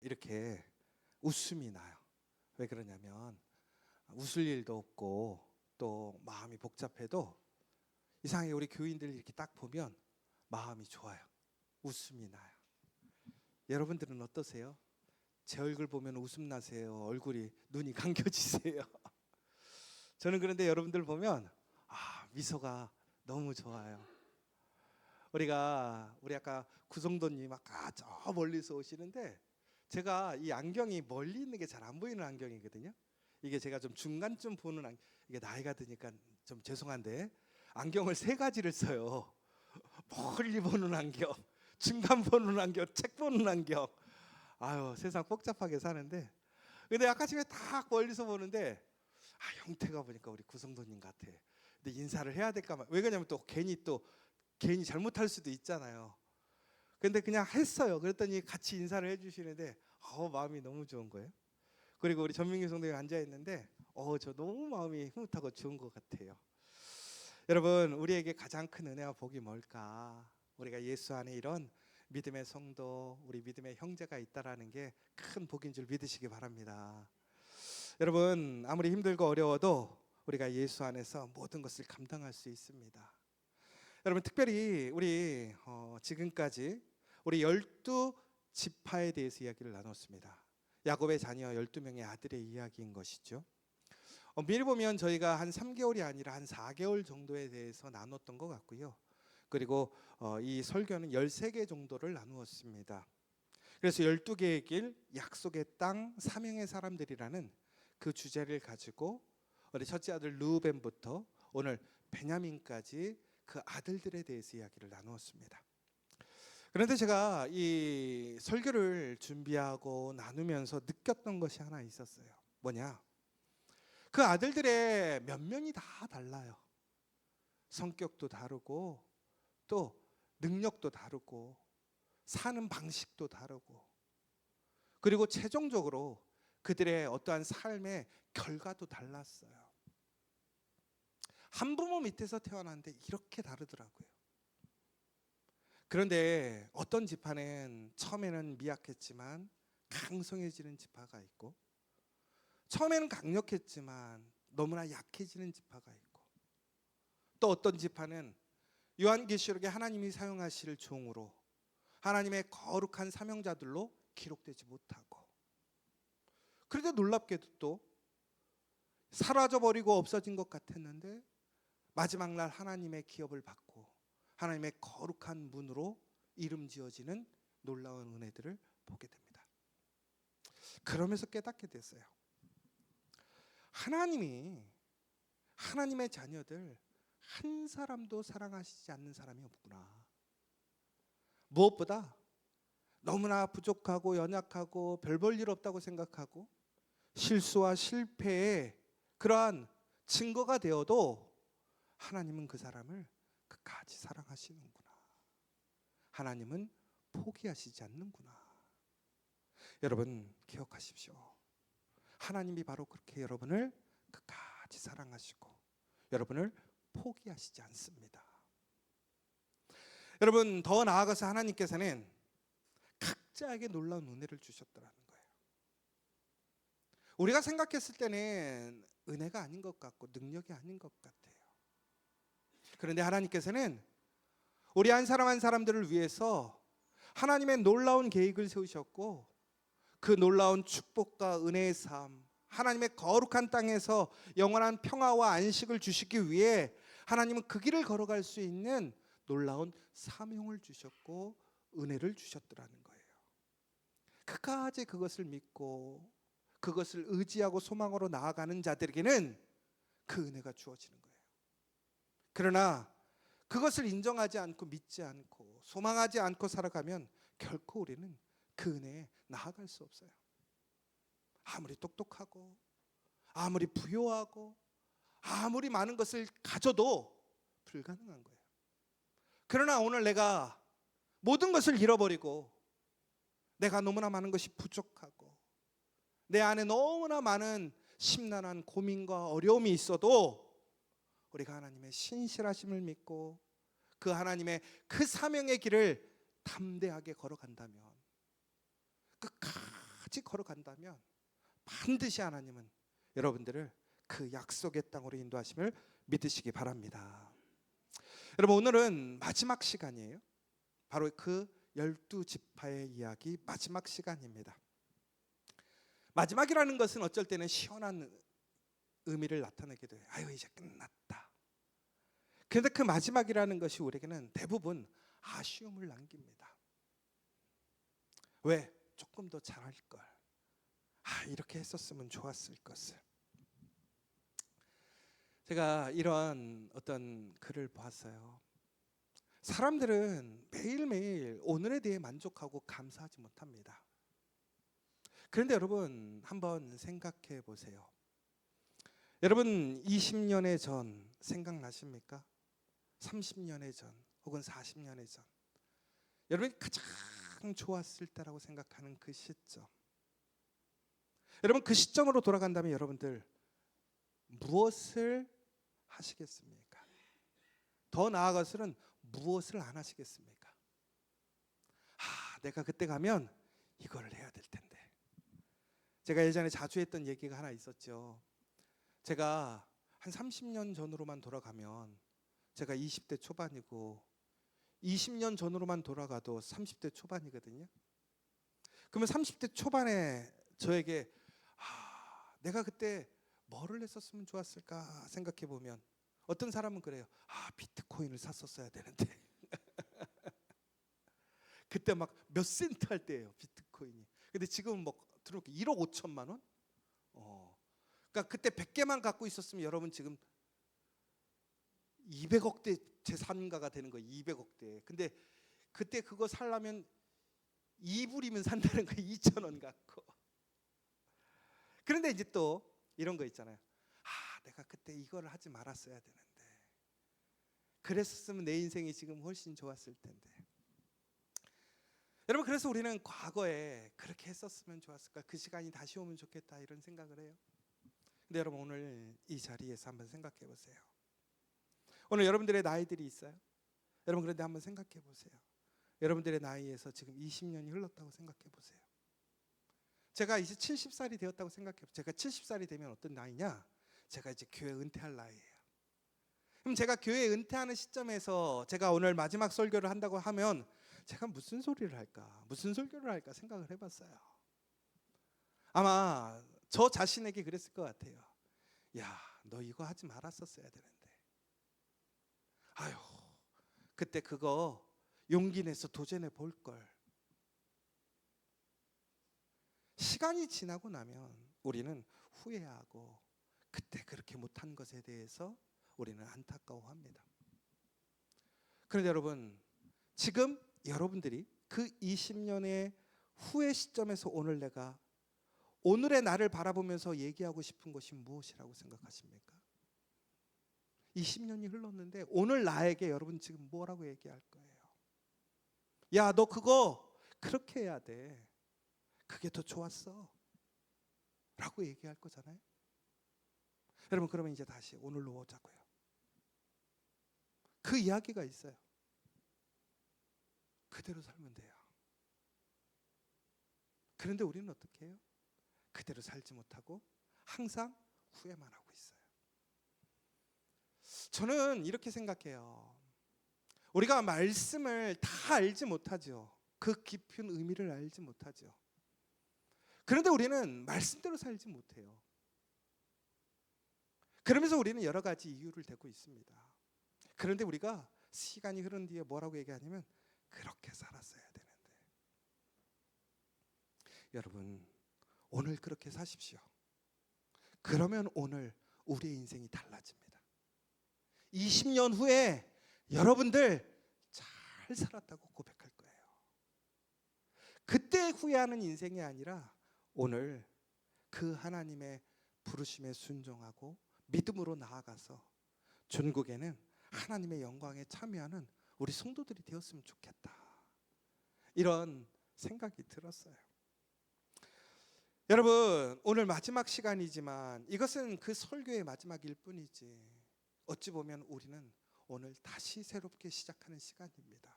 이렇게 웃음이 나요. 왜 그러냐면 웃을 일도 없고 또 마음이 복잡해도 이상하게 우리 교인들 이렇게 딱 보면 마음이 좋아요. 웃음이 나요. 여러분들은 어떠세요? 제 얼굴 보면 웃음 나세요? 얼굴이 눈이 감겨지세요? 저는 그런데 여러분들 보면 미소가 너무 좋아요. 우리 아까 구성도님 아까 저 멀리서 오시는데 제가 이 안경이 멀리 있는 게 잘 안 보이는 안경이거든요. 이게 제가 좀 중간쯤 보는 이게 나이가 드니까 좀 죄송한데 안경을 세 가지를 써요. 멀리 보는 안경, 중간 보는 안경, 책 보는 안경. 아유, 세상 복잡하게 사는데 근데 아까 집에 딱 멀리서 보는데 형태가 보니까 우리 구성도님 같아. 근데 인사를 해야 될까 봐. 왜 그러냐면 또 괜히 잘못할 수도 있잖아요. 근데 그냥 했어요. 그랬더니 같이 인사를 해주시는데 마음이 너무 좋은 거예요. 그리고 우리 전민기 성도님 앉아 있는데 저 너무 마음이 흐뭇하고 좋은 것 같아요. 여러분, 우리에게 가장 큰 은혜와 복이 뭘까? 우리가 예수 안에 이런 믿음의 성도, 우리 믿음의 형제가 있다라는 게 큰 복인 줄 믿으시기 바랍니다. 여러분, 아무리 힘들고 어려워도 우리가 예수 안에서 모든 것을 감당할 수 있습니다. 여러분, 특별히 우리 지금까지 우리 12지파에 대해서 이야기를 나눴습니다. 야곱의 자녀 12명의 아들의 이야기인 것이죠. 미리 보면 저희가 한 3개월이 아니라 한 4개월 정도에 대해서 나눴던 것 같고요. 그리고 이 설교는 13개 정도를 나누었습니다. 그래서 12개의 길, 약속의 땅, 사명의 사람들이라는 그 주제를 가지고 우리 첫째 아들 르우벤부터 오늘 베냐민까지 그 아들들에 대해서 이야기를 나누었습니다. 그런데 제가 이 설교를 준비하고 나누면서 느꼈던 것이 하나 있었어요. 뭐냐? 그 아들들의 면면이 다 달라요. 성격도 다르고 또 능력도 다르고 사는 방식도 다르고 그리고 최종적으로 그들의 어떠한 삶의 결과도 달랐어요. 한 부모 밑에서 태어났는데 이렇게 다르더라고요. 그런데 어떤 지파는 처음에는 미약했지만 강성해지는 지파가 있고 처음에는 강력했지만 너무나 약해지는 지파가 있고 또 어떤 지파는 요한계시록에 하나님이 사용하실 종으로 하나님의 거룩한 사명자들로 기록되지 못하고 그런데 놀랍게도 또 사라져버리고 없어진 것 같았는데 마지막 날 하나님의 기업을 받고 하나님의 거룩한 문으로 이름 지어지는 놀라운 은혜들을 보게 됩니다. 그러면서 깨닫게 됐어요. 하나님의 자녀들 한 사람도 사랑하시지 않는 사람이 없구나. 무엇보다 너무나 부족하고 연약하고 별 볼 일 없다고 생각하고 실수와 실패의 그러한 증거가 되어도 하나님은 그 사람을 끝까지 사랑하시는구나. 하나님은 포기하시지 않는구나. 여러분 기억하십시오. 하나님이 바로 그렇게 여러분을 끝까지 사랑하시고 여러분을 포기하시지 않습니다. 여러분 더 나아가서 하나님께서는 각자에게 놀라운 은혜를 주셨더라는 거예요. 우리가 생각했을 때는 은혜가 아닌 것 같고 능력이 아닌 것 같아요. 그런데 하나님께서는 우리 한 사람 한 사람들을 위해서 하나님의 놀라운 계획을 세우셨고 그 놀라운 축복과 은혜의 삶, 하나님의 거룩한 땅에서 영원한 평화와 안식을 주시기 위해 하나님은 그 길을 걸어갈 수 있는 놀라운 사명을 주셨고 은혜를 주셨더라는 거예요. 끝까지 그것을 믿고 그것을 의지하고 소망으로 나아가는 자들에게는 그 은혜가 주어지는 거예요. 그러나 그것을 인정하지 않고 믿지 않고 소망하지 않고 살아가면 결코 우리는 그 은혜에 나아갈 수 없어요. 아무리 똑똑하고 아무리 부유하고 아무리 많은 것을 가져도 불가능한 거예요. 그러나 오늘 내가 모든 것을 잃어버리고 내가 너무나 많은 것이 부족하고 내 안에 너무나 많은 심란한 고민과 어려움이 있어도 우리가 하나님의 신실하심을 믿고 그 하나님의 그 사명의 길을 담대하게 걸어간다면, 끝까지 걸어간다면 반드시 하나님은 여러분들을 그 약속의 땅으로 인도하심을 믿으시기 바랍니다. 여러분, 오늘은 마지막 시간이에요. 바로 그 12지파의 이야기 마지막 시간입니다. 마지막이라는 것은 어쩔 때는 시원한 의미를 나타내기도 해요. 아유, 이제 끝났다. 그런데 그 마지막이라는 것이 우리에게는 대부분 아쉬움을 남깁니다. 왜? 조금 더 잘할 걸. 이렇게 했었으면 좋았을 것을. 제가 이런 어떤 글을 보았어요. 사람들은 매일매일 오늘에 대해 만족하고 감사하지 못합니다. 그런데 여러분, 한번 생각해 보세요. 여러분, 20년의 전 생각나십니까? 30년의 전 혹은 40년의 전, 여러분이 가장 좋았을 때라고 생각하는 그 시점, 여러분 그 시점으로 돌아간다면 여러분들 무엇을 하시겠습니까? 더 나아가서는 무엇을 안 하시겠습니까? 내가 그때 가면 이거를 해야 될 텐데. 제가 예전에 자주 했던 얘기가 하나 있었죠. 제가 한 30년 전으로만 돌아가면 제가 20대 초반이고 20년 전으로만 돌아가도 30대 초반이거든요. 그러면 30대 초반에 저에게 내가 그때 뭐를 했었으면 좋았을까 생각해 보면 어떤 사람은 그래요. 비트코인을 샀었어야 되는데. 그때 막 몇 센트 할 때예요, 비트코인이. 근데 지금은 뭐 들어볼게요. 1억 5천만 원? 그러니까 그때 100개만 갖고 있었으면 여러분 지금 200억대 재산가가 되는 거예요. 200억대. 근데 그때 그거 살려면 2불이면 산다는 거예요. 2천 원 갖고. 그런데 이제 또 이런 거 있잖아요. 내가 그때 이거를 하지 말았어야 되는데. 그랬으면 내 인생이 지금 훨씬 좋았을 텐데. 여러분, 그래서 우리는 과거에 그렇게 했었으면 좋았을까, 그 시간이 다시 오면 좋겠다, 이런 생각을 해요. 근데 여러분, 오늘 이 자리에서 한번 생각해 보세요. 오늘 여러분들의 나이들이 있어요. 여러분, 그런데 한번 생각해 보세요. 여러분들의 나이에서 지금 20년이 흘렀다고 생각해 보세요. 제가 이제 70살이 되었다고 생각해 보세요. 제가 70살이 되면 어떤 나이냐? 제가 이제 교회 은퇴할 나이예요. 그럼 제가 교회 은퇴하는 시점에서 제가 오늘 마지막 설교를 한다고 하면 제가 무슨 소리를 할까? 무슨 설교를 할까 생각을 해봤어요. 아마 저 자신에게 그랬을 것 같아요. 야, 너 이거 하지 말았었어야 되는데. 아유, 그때 그거 용기 내서 도전해 볼 걸. 시간이 지나고 나면 우리는 후회하고 그때 그렇게 못한 것에 대해서 우리는 안타까워합니다. 그런데 여러분, 지금 여러분들이 그 20년의 후의 시점에서 오늘의 나를 바라보면서 얘기하고 싶은 것이 무엇이라고 생각하십니까? 20년이 흘렀는데 오늘 나에게 여러분 지금 뭐라고 얘기할 거예요? 야, 너 그거 그렇게 해야 돼. 그게 더 좋았어. 라고 얘기할 거잖아요. 여러분, 그러면 이제 다시 오늘로 오자고요. 그 이야기가 있어요. 그대로 살면 돼요. 그런데 우리는 어떻게 해요? 그대로 살지 못하고 항상 후회만 하고 있어요. 저는 이렇게 생각해요. 우리가 말씀을 다 알지 못하죠. 그 깊은 의미를 알지 못하죠. 그런데 우리는 말씀대로 살지 못해요. 그러면서 우리는 여러 가지 이유를 대고 있습니다. 그런데 우리가 시간이 흐른 뒤에 뭐라고 얘기하냐면 그렇게 살았어야 되는데. 여러분, 오늘 그렇게 사십시오. 그러면 오늘 우리의 인생이 달라집니다. 20년 후에 여러분들 잘 살았다고 고백할 거예요. 그때 후회하는 인생이 아니라 오늘 그 하나님의 부르심에 순종하고 믿음으로 나아가서 전국에는 하나님의 영광에 참여하는 우리 성도들이 되었으면 좋겠다. 이런 생각이 들었어요. 여러분, 오늘 마지막 시간이지만 이것은 그 설교의 마지막일 뿐이지 어찌 보면 우리는 오늘 다시 새롭게 시작하는 시간입니다.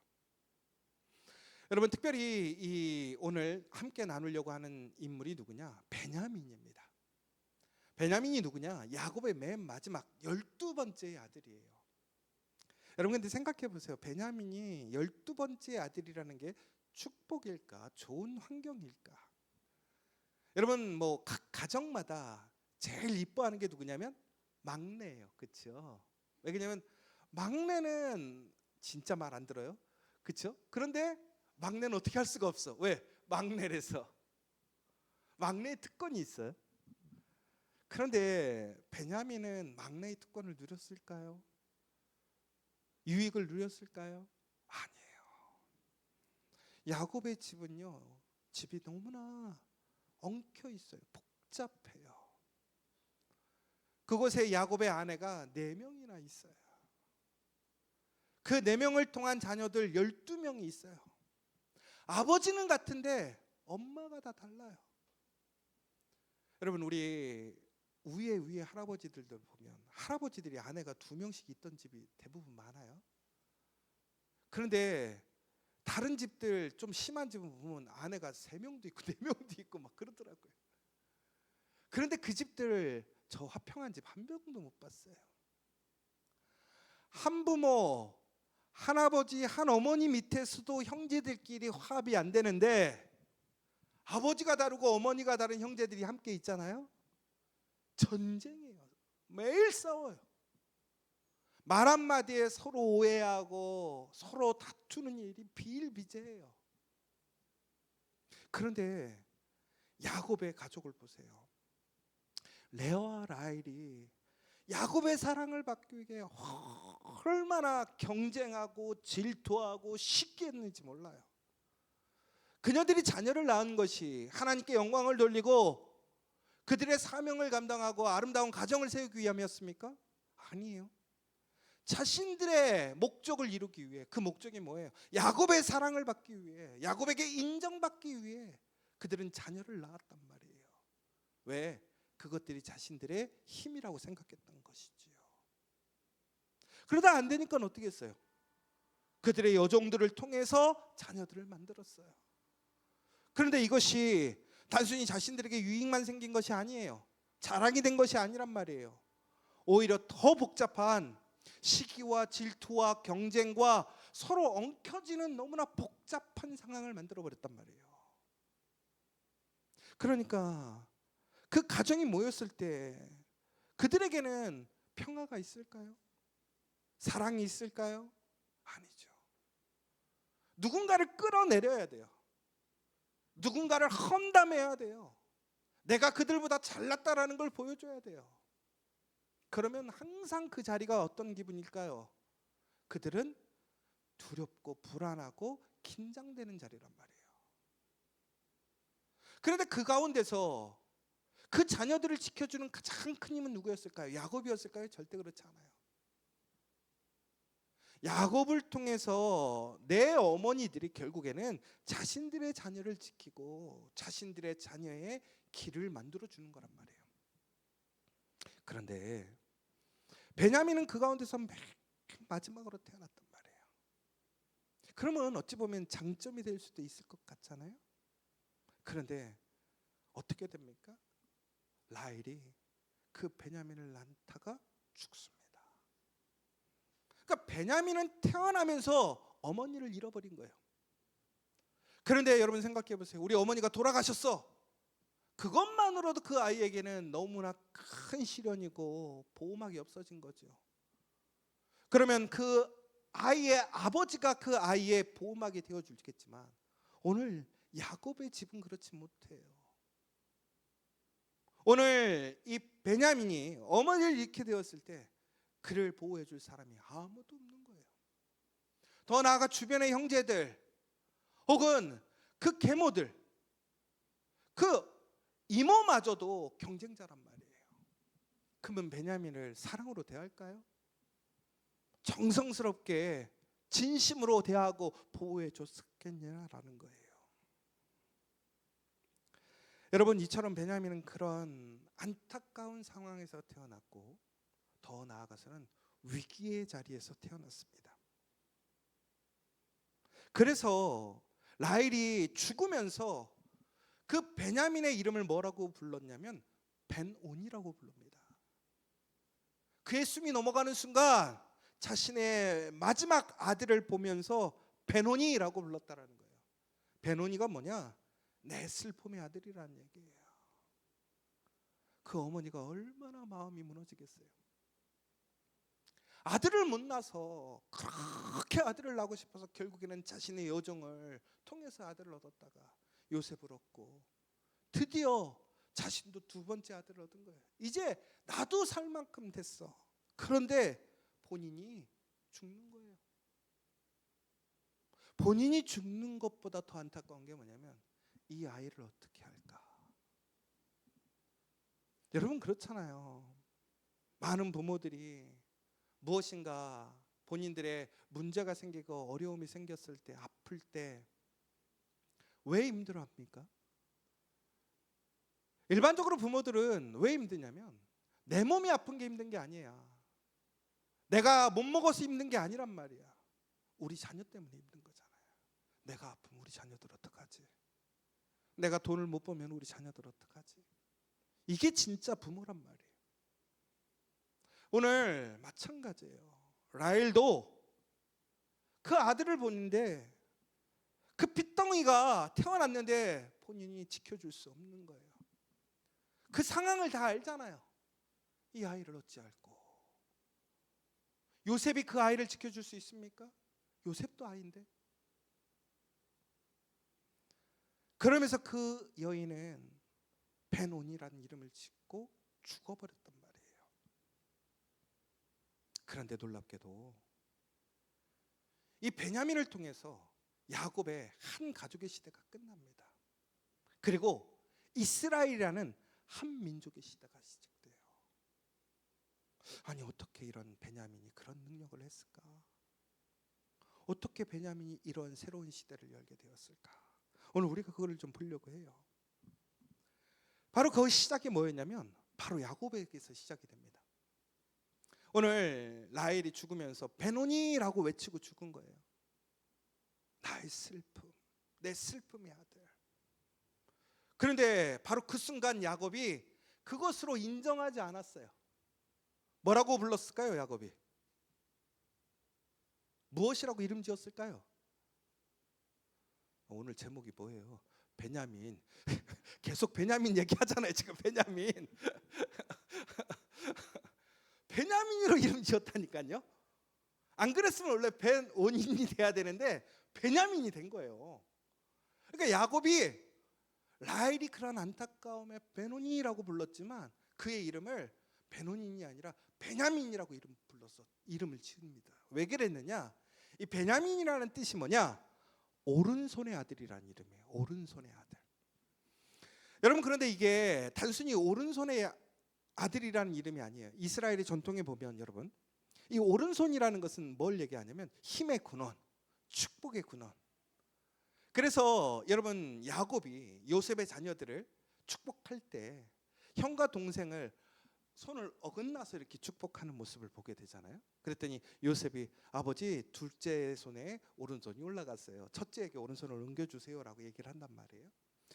여러분, 특별히 오늘 함께 나누려고 하는 인물이 누구냐? 베냐민입니다. 베냐민이 누구냐? 야곱의 맨 마지막 12번째 아들이에요. 여러분, 근데 생각해 보세요. 베냐민이 12번째 아들이라는 게 축복일까? 좋은 환경일까? 여러분, 뭐 각 가정마다 제일 이뻐하는 게 누구냐면 막내예요. 그렇죠? 왜냐면 막내는 진짜 말 안 들어요. 그렇죠? 그런데 막내는 어떻게 할 수가 없어. 왜? 막내라서. 막내의 특권이 있어요. 그런데 베냐민은 막내의 특권을 누렸을까요? 유익을 누렸을까요? 아니에요. 야곱의 집은요, 집이 너무나 엉켜 있어요. 복잡해요. 그곳에 야곱의 아내가 4명이나 있어요. 그 4명을 통한 자녀들 12명이 있어요. 아버지는 같은데 엄마가 다 달라요. 여러분, 우리 위에 할아버지들도 보면 할아버지들이 아내가 2명씩 있던 집이 대부분 많아요. 그런데 다른 집들 좀 심한 집은 보면 아내가 3명도 있고 4명도 있고 막 그러더라고요. 그런데 그 집들 저 화평한 집 한 명도 못 봤어요. 한 부모, 한 아버지, 한 어머니 밑에서도 형제들끼리 화합이 안 되는데 아버지가 다르고 어머니가 다른 형제들이 함께 있잖아요. 전쟁이에요. 매일 싸워요. 말 한마디에 서로 오해하고 서로 다투는 일이 비일비재해요. 그런데 야곱의 가족을 보세요. 레아와 라헬이 야곱의 사랑을 받기 위해 얼마나 경쟁하고 질투하고 쉽게 했는지 몰라요. 그녀들이 자녀를 낳은 것이 하나님께 영광을 돌리고 그들의 사명을 감당하고 아름다운 가정을 세우기 위함이었습니까? 아니에요. 자신들의 목적을 이루기 위해. 그 목적이 뭐예요? 야곱의 사랑을 받기 위해, 야곱에게 인정받기 위해 그들은 자녀를 낳았단 말이에요. 왜? 그것들이 자신들의 힘이라고 생각했던 것이지요. 그러다 안 되니까 어떻게 했어요? 그들의 여종들을 통해서 자녀들을 만들었어요. 그런데 이것이 단순히 자신들에게 유익만 생긴 것이 아니에요. 자랑이 된 것이 아니란 말이에요. 오히려 더 복잡한 시기와 질투와 경쟁과 서로 엉켜지는 너무나 복잡한 상황을 만들어 버렸단 말이에요. 그러니까 그 가정이 모였을 때 그들에게는 평화가 있을까요? 사랑이 있을까요? 아니죠. 누군가를 끌어내려야 돼요. 누군가를 험담해야 돼요. 내가 그들보다 잘났다라는 걸 보여줘야 돼요. 그러면 항상 그 자리가 어떤 기분일까요? 그들은 두렵고 불안하고 긴장되는 자리란 말이에요. 그런데 그 가운데서 그 자녀들을 지켜주는 가장 큰 힘은 누구였을까요? 야곱이었을까요? 절대 그렇지 않아요. 야곱을 통해서 내 어머니들이 결국에는 자신들의 자녀를 지키고 자신들의 자녀의 길을 만들어 주는 거란 말이에요. 그런데 베냐민은 그 가운데서 맨 마지막으로 태어났단 말이에요. 그러면 어찌 보면 장점이 될 수도 있을 것 같잖아요. 그런데 어떻게 됩니까? 라헬이 그 베냐민을 낳다가 죽습니다. 그러니까 베냐민은 태어나면서 어머니를 잃어버린 거예요. 그런데 여러분 생각해 보세요. 우리 어머니가 돌아가셨어. 그것만으로도 그 아이에게는 너무나 큰 시련이고 보호막이 없어진 거죠. 그러면 그 아이의 아버지가 그 아이의 보호막이 되어주겠지만 오늘 야곱의 집은 그렇지 못해요. 오늘 이 베냐민이 어머니를 잃게 되었을 때 그를 보호해 줄 사람이 아무도 없는 거예요. 더 나아가 주변의 형제들 혹은 그 계모들, 그 이모마저도 경쟁자란 말이에요. 그러면 베냐민을 사랑으로 대할까요? 정성스럽게 진심으로 대하고 보호해 줬겠냐라는 거예요. 여러분, 이처럼 베냐민은 그런 안타까운 상황에서 태어났고 더 나아가서는 위기의 자리에서 태어났습니다. 그래서 라헬이 죽으면서 그 베냐민의 이름을 뭐라고 불렀냐면 벤온이라고 부릅니다. 그의 숨이 넘어가는 순간 자신의 마지막 아들을 보면서 베노니라고 불렀다라는 거예요. 베노니가 뭐냐? 내 슬픔의 아들이라는 얘기예요. 그 어머니가 얼마나 마음이 무너지겠어요. 아들을 못 낳아서 그렇게 아들을 낳고 싶어서 결국에는 자신의 여정을 통해서 아들을 얻었다가 요셉을 얻고 드디어 자신도 두 번째 아들을 얻은 거예요. 이제 나도 살 만큼 됐어. 그런데 본인이 죽는 거예요. 본인이 죽는 것보다 더 안타까운 게 뭐냐면 이 아이를 어떻게 할까? 여러분 그렇잖아요. 많은 부모들이 무엇인가 본인들의 문제가 생기고 어려움이 생겼을 때, 아플 때 왜 힘들어합니까? 일반적으로 부모들은 왜 힘드냐면 내 몸이 아픈 게 힘든 게 아니야. 내가 못 먹어서 힘든 게 아니란 말이야. 우리 자녀 때문에 힘든 거잖아요. 내가 아프면 우리 자녀들 어떡하지? 내가 돈을 못 벌면 우리 자녀들 어떡하지? 이게 진짜 부모란 말이에요. 오늘 마찬가지예요. 라헬도 그 아들을 보는데 그 핏덩이가 태어났는데 본인이 지켜줄 수 없는 거예요. 그 상황을 다 알잖아요. 이 아이를 어찌할꼬? 요셉이 그 아이를 지켜줄 수 있습니까? 요셉도 아이인데. 그러면서 그 여인은 베논이라는 이름을 짓고 죽어버렸단 말이에요. 그런데 놀랍게도 이 베냐민을 통해서 야곱의 한 가족의 시대가 끝납니다. 그리고 이스라엘이라는 한 민족의 시대가 시작돼요. 아니 어떻게 이런 베냐민이 그런 능력을 했을까? 어떻게 베냐민이 이런 새로운 시대를 열게 되었을까? 오늘 우리가 그거를 좀 보려고 해요. 바로 그 시작이 뭐였냐면 바로 야곱에게서 시작이 됩니다. 오늘 라헬이 죽으면서 베노니라고 외치고 죽은 거예요. 나의 슬픔, 내 슬픔의 아들. 그런데 바로 그 순간 야곱이 그것으로 인정하지 않았어요. 뭐라고 불렀을까요, 야곱이? 무엇이라고 이름 지었을까요? 오늘 제목이 뭐예요? 베냐민. 계속 베냐민 얘기하잖아요, 지금 베냐민. 베냐민으로 이름 지었다니까요. 안 그랬으면 원래 벤온이 돼야 되는데 베냐민이 된 거예요. 그러니까 야곱이 라헬이 그런 안타까움에 베노니라고 불렀지만 그의 이름을 베노니이 아니라 베냐민이라고 이름을 지읍니다. 왜 그랬느냐? 이 베냐민이라는 뜻이 뭐냐? 오른손의 아들이라는 이름이에요. 오른손의 아들. 여러분 그런데 이게 단순히 오른손의 아들이라는 이름이 아니에요. 이스라엘의 전통에 보면 여러분 이 오른손이라는 것은 뭘 얘기하냐면 힘의 근원, 축복의 근원. 그래서 여러분 야곱이 요셉의 자녀들을 축복할 때 형과 동생을 손을 어긋나서 이렇게 축복하는 모습을 보게 되잖아요. 그랬더니 요셉이 아버지 둘째 손에 오른손이 올라갔어요. 첫째에게 오른손을 옮겨주세요라고 얘기를 한단 말이에요.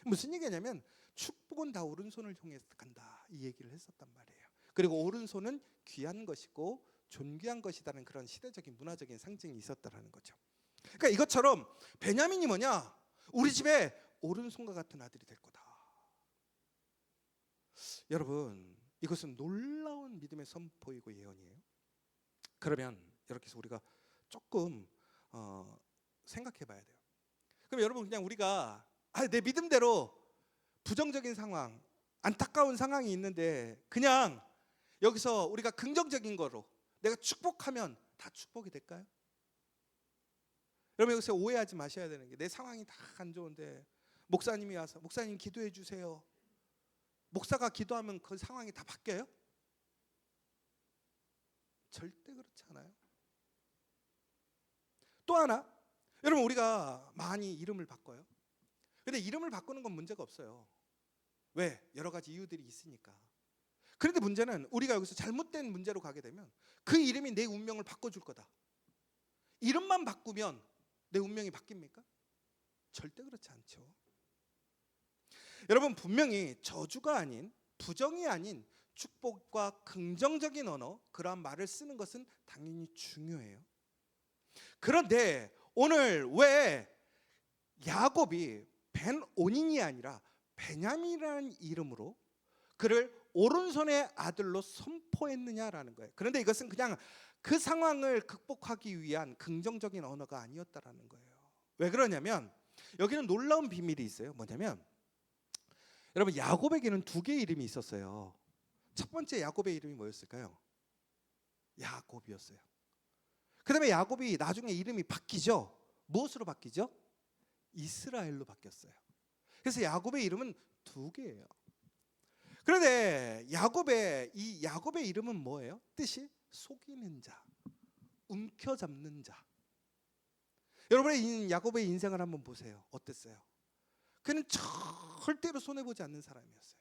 무슨 얘기냐면 축복은 다 오른손을 통해서 간다 이 얘기를 했었단 말이에요. 그리고 오른손은 귀한 것이고 존귀한 것이라는 그런 시대적인 문화적인 상징이 있었다라는 거죠. 그러니까 이것처럼 베냐민이 뭐냐? 우리 집에 오른손과 같은 아들이 될 거다. 여러분 이것은 놀라운 믿음의 선포이고 예언이에요. 그러면 이렇게 해서 우리가 조금 생각해 봐야 돼요. 그럼 여러분 그냥 우리가 내 믿음대로 부정적인 상황, 안타까운 상황이 있는데 그냥 여기서 우리가 긍정적인 거로 내가 축복하면 다 축복이 될까요? 여러분 여기서 오해하지 마셔야 되는 게 내 상황이 다 안 좋은데 목사님이 와서 목사님 기도해 주세요. 목사가 기도하면 그 상황이 다 바뀌어요? 절대 그렇지 않아요. 또 하나 여러분 우리가 많이 이름을 바꿔요. 근데 이름을 바꾸는 건 문제가 없어요. 왜? 여러 가지 이유들이 있으니까. 그런데 문제는 우리가 여기서 잘못된 문제로 가게 되면 그 이름이 내 운명을 바꿔줄 거다. 이름만 바꾸면 내 운명이 바뀝니까? 절대 그렇지 않죠. 여러분, 분명히 저주가 아닌, 부정이 아닌 축복과 긍정적인 언어, 그러한 말을 쓰는 것은 당연히 중요해요. 그런데 오늘 왜 야곱이 벤오닌이 아니라 베냐민이라는 이름으로 그를 오른손의 아들로 선포했느냐라는 거예요. 그런데 이것은 그냥 그 상황을 극복하기 위한 긍정적인 언어가 아니었다라는 거예요. 왜 그러냐면 여기는 놀라운 비밀이 있어요. 뭐냐면 여러분, 야곱에게는 두 개의 이름이 있었어요. 첫 번째 야곱의 이름이 뭐였을까요? 야곱이었어요. 그 다음에 야곱이 나중에 이름이 바뀌죠. 무엇으로 바뀌죠? 이스라엘로 바뀌었어요. 그래서 야곱의 이름은 두 개예요. 그런데 야곱의 이름은 뭐예요? 뜻이 속이는 자, 움켜잡는 자. 여러분의 야곱의 인생을 한번 보세요. 어땠어요? 그는 절대로 손해보지 않는 사람이었어요.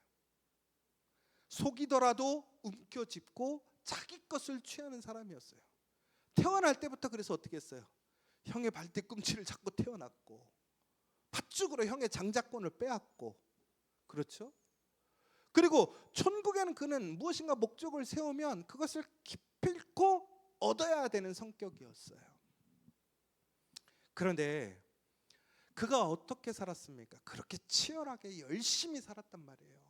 속이더라도 움켜쥐고 자기 것을 취하는 사람이었어요. 태어날 때부터 그래서 어떻게 했어요? 형의 발뒤꿈치를 잡고 태어났고 팥죽으로 형의 장자권을 빼앗고, 그렇죠? 그리고 천국에는 그는 무엇인가 목적을 세우면 그것을 기필코 얻어야 되는 성격이었어요. 그런데 그가 어떻게 살았습니까? 그렇게 치열하게 열심히 살았단 말이에요.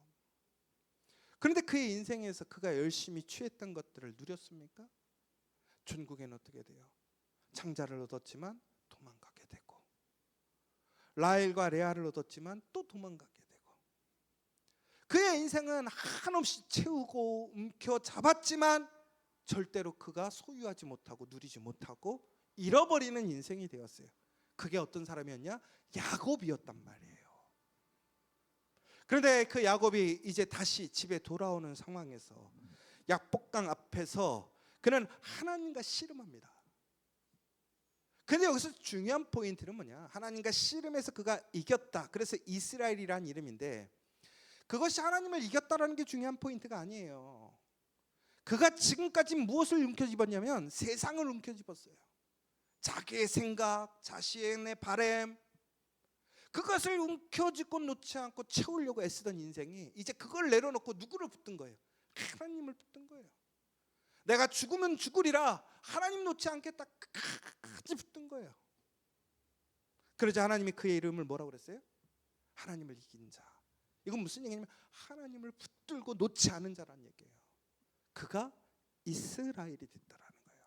그런데 그의 인생에서 그가 열심히 취했던 것들을 누렸습니까? 천국에는 어떻게 돼요? 장자를 얻었지만 도망가게 되고, 라헬과 레아를 얻었지만 또 도망가게 되고, 그의 인생은 한없이 채우고 움켜잡았지만 절대로 그가 소유하지 못하고 누리지 못하고 잃어버리는 인생이 되었어요. 그게 어떤 사람이었냐? 야곱이었단 말이에요. 그런데 그 야곱이 이제 다시 집에 돌아오는 상황에서 약복강 앞에서 그는 하나님과 씨름합니다. 그런데 여기서 중요한 포인트는 뭐냐? 하나님과 씨름해서 그가 이겼다. 그래서 이스라엘이라는 이름인데 그것이 하나님을 이겼다라는 게 중요한 포인트가 아니에요. 그가 지금까지 무엇을 움켜쥐었냐면 세상을 움켜쥐었어요. 자기의 생각, 자신의 바램, 그것을 움켜쥐고 놓지 않고 채우려고 애쓰던 인생이 이제 그걸 내려놓고 누구를 붙든 거예요? 하나님을 붙든 거예요. 내가 죽으면 죽으리라, 하나님 놓지 않겠다, 끝까지 붙든 거예요. 그러자 하나님이 그의 이름을 뭐라고 그랬어요? 하나님을 이긴 자. 이건 무슨 얘기냐면 하나님을 붙들고 놓지 않은 자라는 얘기예요. 그가 이스라엘이 됐다라는 거예요.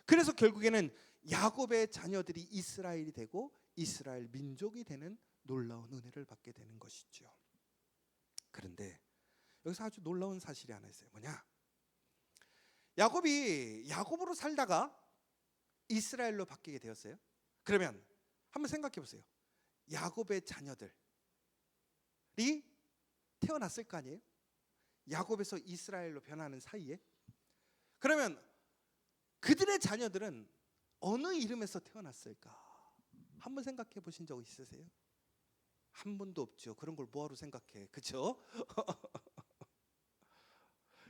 그래서 결국에는 야곱의 자녀들이 이스라엘이 되고 이스라엘 민족이 되는 놀라운 은혜를 받게 되는 것이죠. 그런데 여기서 아주 놀라운 사실이 하나 있어요. 뭐냐? 야곱이 야곱으로 살다가 이스라엘로 바뀌게 되었어요. 그러면 한번 생각해 보세요. 야곱의 자녀들이 태어났을 거 아니에요? 야곱에서 이스라엘로 변하는 사이에. 그러면 그들의 자녀들은 어느 이름에서 태어났을까? 한번 생각해 보신 적 있으세요? 한 번도 없죠. 그런 걸 뭐하러 생각해, 그렇죠?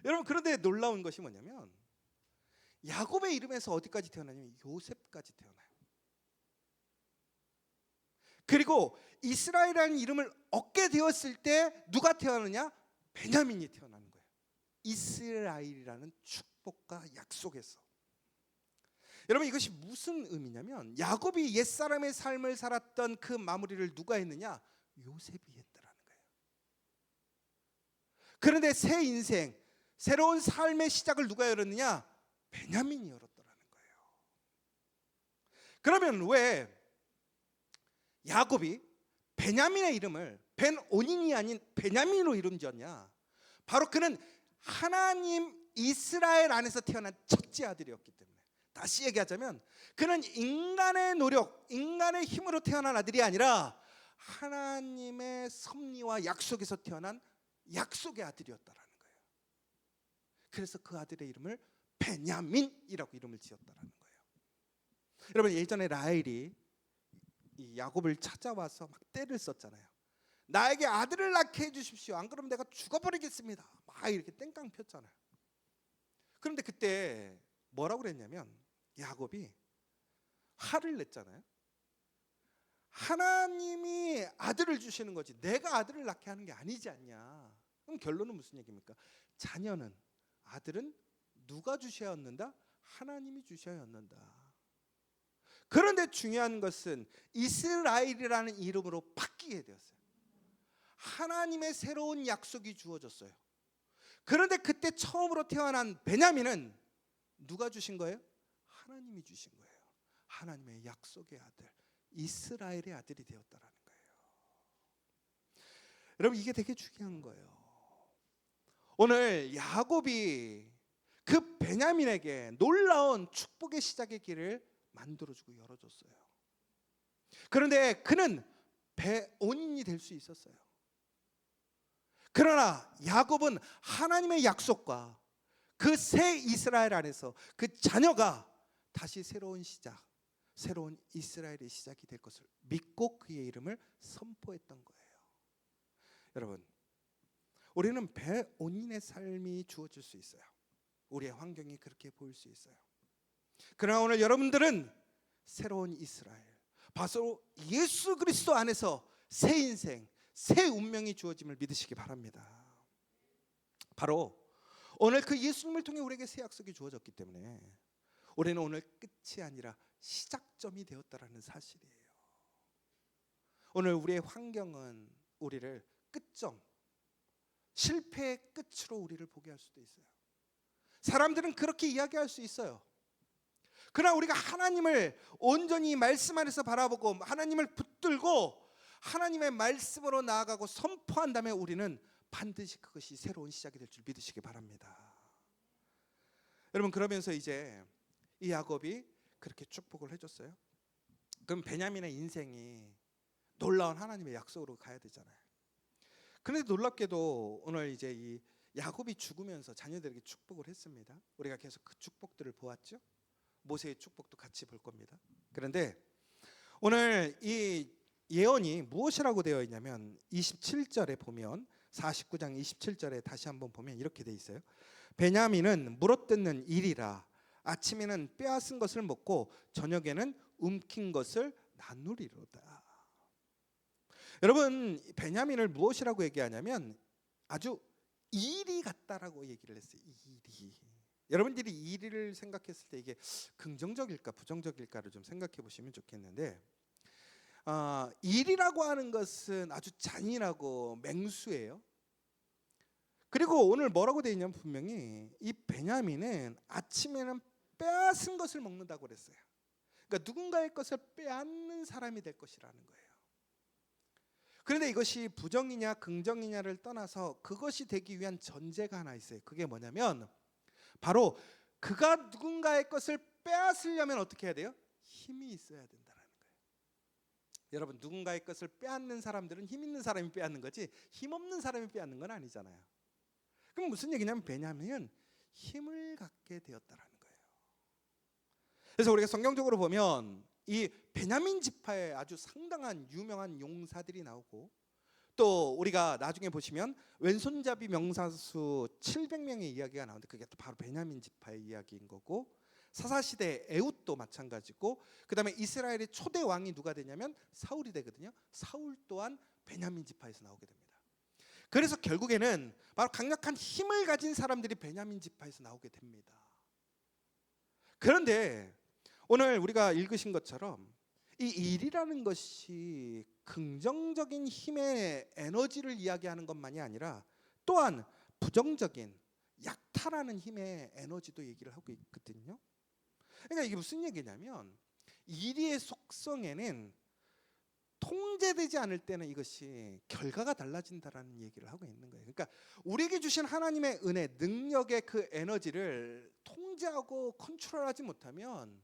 여러분, 그런데 놀라운 것이 뭐냐면 야곱의 이름에서 어디까지 태어나냐면 요셉까지 태어나요. 그리고 이스라엘이라는 이름을 얻게 되었을 때 누가 태어나느냐? 베냐민이 태어나는 거예요. 이스라엘이라는 축복과 약속에서. 여러분, 이것이 무슨 의미냐면 야곱이 옛사람의 삶을 살았던 그 마무리를 누가 했느냐? 요셉이 했다라는 거예요. 그런데 새 인생, 새로운 삶의 시작을 누가 열었느냐? 베냐민이 열었다라는 거예요. 그러면 왜 야곱이 베냐민의 이름을 벤오닌이 아닌 베냐민으로 이름 지었냐? 바로 그는 하나님 이스라엘 안에서 태어난 첫째 아들이었기 때문에. 다시 얘기하자면 그는 인간의 노력, 인간의 힘으로 태어난 아들이 아니라 하나님의 섭리와 약속에서 태어난 약속의 아들이었다라는 거예요. 그래서 그 아들의 이름을 베냐민이라고 이름을 지었다라는 거예요. 여러분, 예전에 라헬이 이 야곱을 찾아와서 막 떼를 썼잖아요. 나에게 아들을 낳게 해주십시오. 안 그러면 내가 죽어버리겠습니다. 막 이렇게 땡깡 폈잖아요. 그런데 그때 뭐라고 그랬냐면 야곱이 화를 냈잖아요. 하나님이 아들을 주시는 거지 내가 아들을 낳게 하는 게 아니지 않냐. 그럼 결론은 무슨 얘기입니까? 자녀는, 아들은 누가 주셔야 얻는다? 하나님이 주셔야 얻는다. 그런데 중요한 것은 이스라엘이라는 이름으로 바뀌게 되었어요. 하나님의 새로운 약속이 주어졌어요. 그런데 그때 처음으로 태어난 베냐민은 누가 주신 거예요? 하나님이 주신 거예요. 하나님의 약속의 아들, 이스라엘의 아들이 되었다라는 거예요. 여러분, 이게 되게 중요한 거예요. 오늘 야곱이 그 베냐민에게 놀라운 축복의 시작의 길을 만들어주고 열어줬어요. 그런데 그는 배온인이 될 수 있었어요. 그러나 야곱은 하나님의 약속과 그 새 이스라엘 안에서 그 자녀가 다시 새로운 시작, 새로운 이스라엘의 시작이 될 것을 믿고 그의 이름을 선포했던 거예요. 여러분, 우리는 배온인의 삶이 주어질 수 있어요. 우리의 환경이 그렇게 보일 수 있어요. 그러나 오늘 여러분들은 새로운 이스라엘, 바로 예수 그리스도 안에서 새 인생, 새 운명이 주어짐을 믿으시기 바랍니다. 바로 오늘 그 예수님을 통해 우리에게 새 약속이 주어졌기 때문에 우리는 오늘 끝이 아니라 시작점이 되었다라는 사실이에요. 오늘 우리의 환경은 우리를 끝점, 실패의 끝으로 우리를 보게 할 수도 있어요. 사람들은 그렇게 이야기할 수 있어요. 그러나 우리가 하나님을 온전히 말씀 안에서 바라보고 하나님을 붙들고 하나님의 말씀으로 나아가고 선포한다면 우리는 반드시 그것이 새로운 시작이 될 줄 믿으시기 바랍니다. 여러분, 그러면서 이제 이 야곱이 그렇게 축복을 해줬어요. 그럼 베냐민의 인생이 놀라운 하나님의 약속으로 가야 되잖아요. 그런데 놀랍게도 오늘 이제 이 야곱이 죽으면서 자녀들에게 축복을 했습니다. 우리가 계속 그 축복들을 보았죠. 모세의 축복도 같이 볼 겁니다. 그런데 오늘 이 예언이 무엇이라고 되어 있냐면 27절에 보면 49장 27절에 다시 한번 보면 이렇게 돼 있어요. 베냐민은 물어뜯는 일이라 아침에는 빼앗은 것을 먹고 저녁에는 움킨 것을 나누리로다. 여러분, 베냐민을 무엇이라고 얘기하냐면 아주 이리 같다라고 얘기를 했어요. 이리. 여러분들이 이리를 생각했을 때 이게 긍정적일까 부정적일까를 좀 생각해 보시면 좋겠는데, 일이라고 하는 것은 아주 잔인하고 맹수예요. 그리고 오늘 뭐라고 되어 있냐면 분명히 이 베냐민은 아침에는 빼앗은 것을 먹는다고 그랬어요. 그러니까 누군가의 것을 빼앗는 사람이 될 것이라는 거예요. 그런데 이것이 부정이냐 긍정이냐를 떠나서 그것이 되기 위한 전제가 하나 있어요. 그게 뭐냐면 바로 그가 누군가의 것을 빼앗으려면 어떻게 해야 돼요? 힘이 있어야 된다는 거예요. 여러분, 누군가의 것을 빼앗는 사람들은 힘 있는 사람이 빼앗는 거지 힘 없는 사람이 빼앗는 건 아니잖아요. 그럼 무슨 얘기냐면 베냐민은 힘을 갖게 되었다라는 거예요. 그래서 우리가 성경적으로 보면 이 베냐민 지파에 아주 상당한 유명한 용사들이 나오고, 또 우리가 나중에 보시면 왼손잡이 명사수 700명의 이야기가 나오는데 그게 또 바로 베냐민 지파의 이야기인 거고, 사사시대 에훗도 마찬가지고, 그 다음에 이스라엘의 초대 왕이 누가 되냐면 사울이 되거든요. 사울 또한 베냐민 지파에서 나오게 됩니다. 그래서 결국에는 바로 강력한 힘을 가진 사람들이 베냐민 지파에서 나오게 됩니다. 그런데 오늘 우리가 읽으신 것처럼 이 일이라는 것이 긍정적인 힘의 에너지를 이야기하는 것만이 아니라 또한 부정적인 약탈하는 힘의 에너지도 얘기를 하고 있거든요. 그러니까 이게 무슨 얘기냐면 일의 속성에는 통제되지 않을 때는 이것이 결과가 달라진다라는 얘기를 하고 있는 거예요. 그러니까 우리에게 주신 하나님의 은혜, 능력의 그 에너지를 통제하고 컨트롤하지 못하면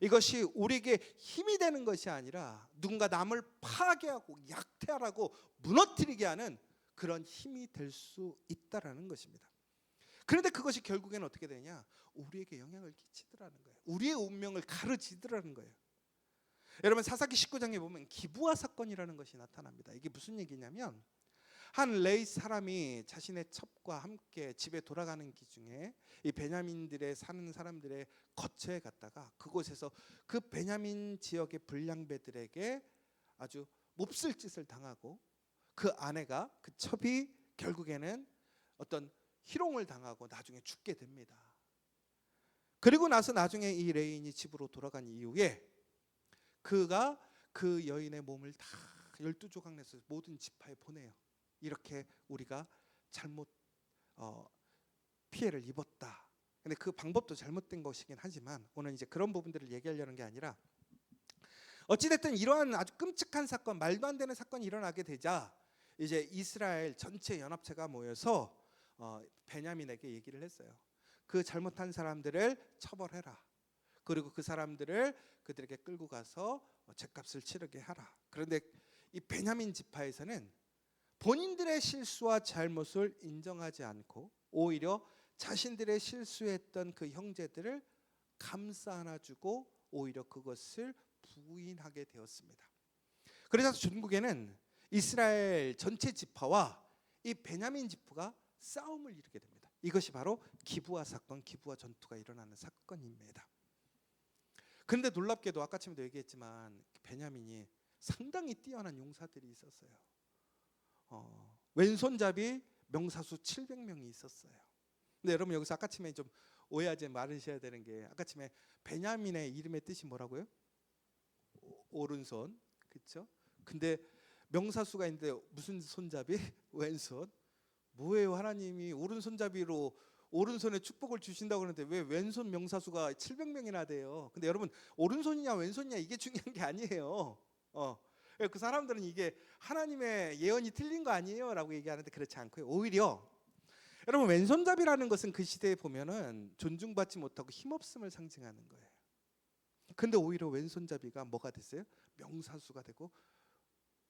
이것이 우리에게 힘이 되는 것이 아니라 누군가 남을 파괴하고 약탈하고 무너뜨리게 하는 그런 힘이 될 수 있다라는 것입니다. 그런데 그것이 결국에는 어떻게 되냐? 우리에게 영향을 끼치더라는 거예요. 우리의 운명을 가르치더라는 거예요. 여러분 사사기 19장에 보면 기브아 사건이라는 것이 나타납니다. 이게 무슨 얘기냐면 한 레위 사람이 자신의 첩과 함께 집에 돌아가는 길 중에 이 베냐민들의 사는 사람들의 거처에 갔다가 그곳에서 그 베냐민 지역의 불량배들에게 아주 몹쓸 짓을 당하고 그 아내가 그 첩이 결국에는 어떤 희롱을 당하고 나중에 죽게 됩니다. 그리고 나서 나중에 이 레인이 집으로 돌아간 이후에 그가 그 여인의 몸을 다 12조각 내서 모든 지파에 보내요. 이렇게 우리가 잘못 피해를 입었다. 근데 그 방법도 잘못된 것이긴 하지만 오늘 이제 그런 부분들을 얘기하려는 게 아니라 어찌됐든 이러한 아주 끔찍한 사건, 말도 안 되는 사건이 일어나게 되자 이제 이스라엘 전체 연합체가 모여서 베냐민에게 얘기를 했어요. 그 잘못한 사람들을 처벌해라. 그리고 그 사람들을 그들에게 끌고 가서 죗값을 치르게 하라. 그런데 이 베냐민 지파에서는 본인들의 실수와 잘못을 인정하지 않고 오히려 자신들의 실수했던 그 형제들을 감싸 안아주고 오히려 그것을 부인하게 되었습니다. 그래서 전국에는 이스라엘 전체 지파와 이 베냐민 지파가 싸움을 이루게 됩니다. 이것이 바로 기브아 사건, 기브아 전투가 일어나는 사건입니다. 그런데 놀랍게도 아까쯤에도 얘기했지만 베냐민이 상당히 뛰어난 용사들이 있었어요. 왼손잡이 명사수 700명이 있었어요. 근데 여러분 여기서 아까쯤에 좀 오해하지 말으셔야 되는 게 아까쯤에 베냐민의 이름의 뜻이 뭐라고요? 오른손, 그렇죠? 근데 명사수가 있는데 무슨 손잡이? 왼손. 뭐예요? 하나님이 오른손잡이로 오른손에 축복을 주신다고 그러는데 왜 왼손 명사수가 700명이나 돼요? 근데 여러분 오른손이냐 왼손이냐 이게 중요한 게 아니에요. 그 사람들은 이게 하나님의 예언이 틀린 거 아니에요? 라고 얘기하는데 그렇지 않고요. 오히려 여러분 왼손잡이라는 것은 그 시대에 보면은 존중받지 못하고 힘없음을 상징하는 거예요. 근데 오히려 왼손잡이가 뭐가 됐어요? 명사수가 되고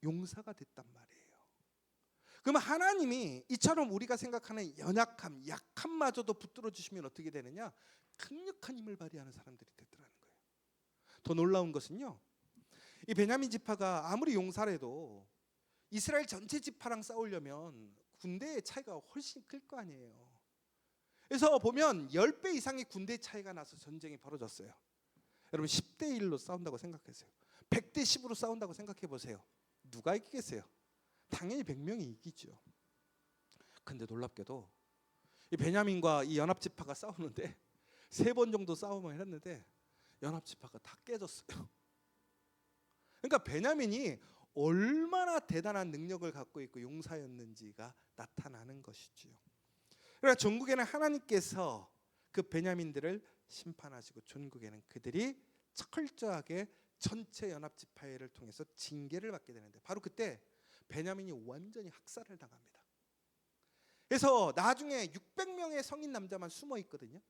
용사가 됐단 말이에요. 그러면 하나님이 이처럼 우리가 생각하는 연약함, 약함마저도 붙들어 주시면 어떻게 되느냐? 강력한 힘을 발휘하는 사람들이 되더라는 거예요. 더 놀라운 것은요, 이 베냐민 지파가 아무리 용사라도 이스라엘 전체 지파랑 싸우려면 군대의 차이가 훨씬 클 거 아니에요. 그래서 보면 10배 이상의 군대 차이가 나서 전쟁이 벌어졌어요. 여러분 10대 1로 싸운다고 생각하세요. 100대 10으로 싸운다고 생각해 보세요. 누가 이기겠어요? 당연히 100명이 이기죠. 근데 놀랍게도 이 베냐민과 이 연합지파가 싸우는데 3번 정도 싸움을 했는데 연합지파가 다 깨졌어요. 그러니까 베냐민이 얼마나 대단한 능력을 갖고 있고 용사였는지가 나타나는 것이지요. 그러니까 전국에는 하나님께서 그 베냐민들을 심판하시고 전국에는 그들이 철저하게 전체 연합지파회를 통해서 징계를 받게 되는데 바로 그때 베냐민이 완전히 학살을 당합니다. 그래서 나중에 600명의 성인 남자만 숨어 있거든요.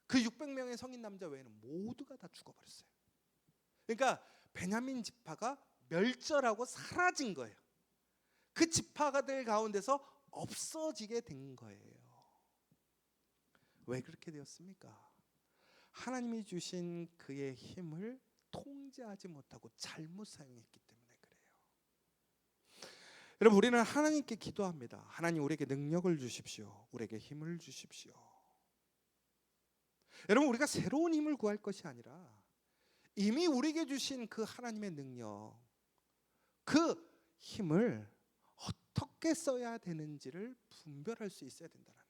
그 600명의 성인 남자 외에는 모두가 다 죽어버렸어요. 그러니까 베냐민 지파가 멸절하고 사라진 거예요. 그 지파가들 가운데서 없어지게 된 거예요. 왜 그렇게 되었습니까? 하나님이 주신 그의 힘을 통제하지 못하고 잘못 사용했기 때문에 그래요. 여러분 우리는 하나님께 기도합니다. 하나님 우리에게 능력을 주십시오. 우리에게 힘을 주십시오. 여러분 우리가 새로운 힘을 구할 것이 아니라 이미 우리에게 주신 그 하나님의 능력, 그 힘을 어떻게 써야 되는지를 분별할 수 있어야 된다는 거예요.